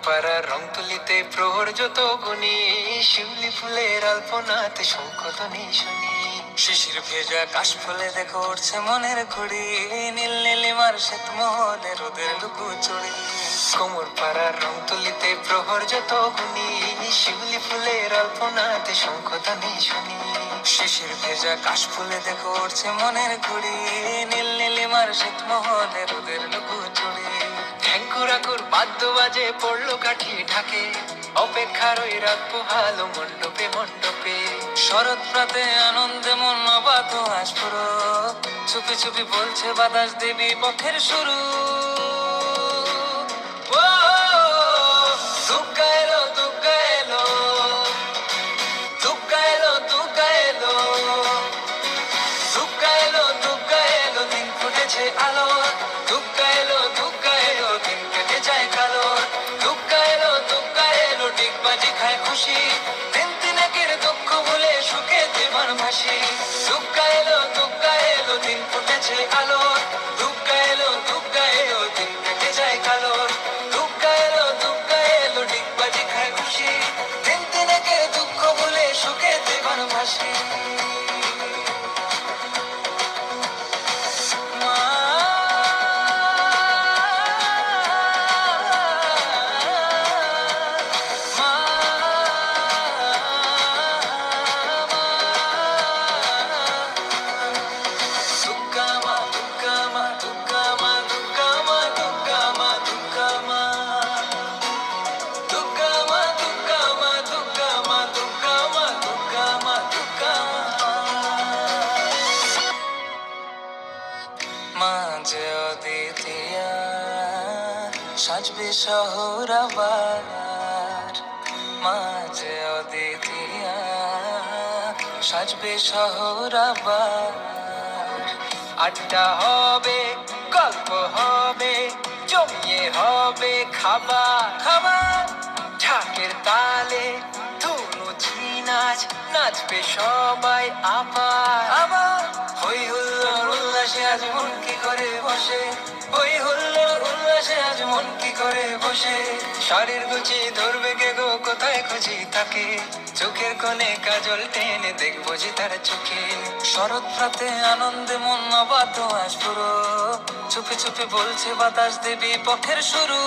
পাড়ার রং তুলিতে প্রহর যত গুনি, শিউলি ফুলের আলপনাতে শঙ্খধ্বনি শুনি। শিশির ভেজা কাশ ফুলে দেখো উঠছে মনের ঘুড়ি, নীল নীলিমার শ্বেত মহলে রোদের লুকোচুরি। কোমর পাড়ার রং তুলিতে প্রহর যত গুনি, শিউলি ফুলের আলপনাতে শঙ্খধ্বনি শুনি। শিশির ভেজা কাশ ফুলে দেখো উঠছে মনের ঘুড়ি, নীল নীলিমার শ্বেত মহলে রোদের লুকোচুরি। ঢেঙ্কুরাকুর বাদ্য বাজে পড়লো কাঠি ঢাকে, অপেক্ষার ওই রাত পোহালো মণ্ডপে মণ্ডপে। শরৎ প্রাতে আনন্দে মন অবাধ আজ পুরো, চুপি চুপি বলছে বাতাস দেবী পথের শুরু। ও দুগ্গা এলো দুগ্গা এলো, দুগ্গা এলো দুগ্গা এলো, দুগ্গা এলো দুগ্গা এলো, দিন ফুটেছে আলো। দুগ্গা এলো দুগ্গা এলো, দিন কেটে যায় কালো। দুগ্গা এলো দুগ্গা এলো, ডিগবাজি খায় খুশি, দিন তিনেকের দুঃখ ভুলে সুখে জীবন ভাসি। দুগ্গা এলো দুগ্গা এলো, দিন ফুটেছে আলো। দুগ্গা এলো দুগ্গা এলো, দিন কেটে যায় কালো। দুগ্গা এলো দুগ্গা এলো, ডিগবাজি খায় খুশি, দিন তিনেকের দুঃখ ভুলে সুখে জীবন ভাসি। মাঝে অদ্বিতীয়া সাজবে শহর আবার, মাঝে অদ্বিতীয়া সাজবে শহর আবার। আড্ডা হবে গল্প হবে, জমিয়ে হবে খাবার খাবার। ঢাকের তালে ধুনুচি নাচ, নাচবে সবাই আবার আবার। হই হুল্লোড় উল্লাসে আজ মন কি করে বসে, হই হুল্লোড় উল্লাসে আজ মন কি করে বসে। শাড়ির গুচি ধরবে কে গো, কোথায় খুঁজি তাকে, চোখের কোণে কাজল টেনে দেখবো যে তার চোখে। শরৎ প্রাতে আনন্দে মন অবাধ আজ পুরো, চুপি চুপি বলছে বাতাস দেবী পথের শুরু।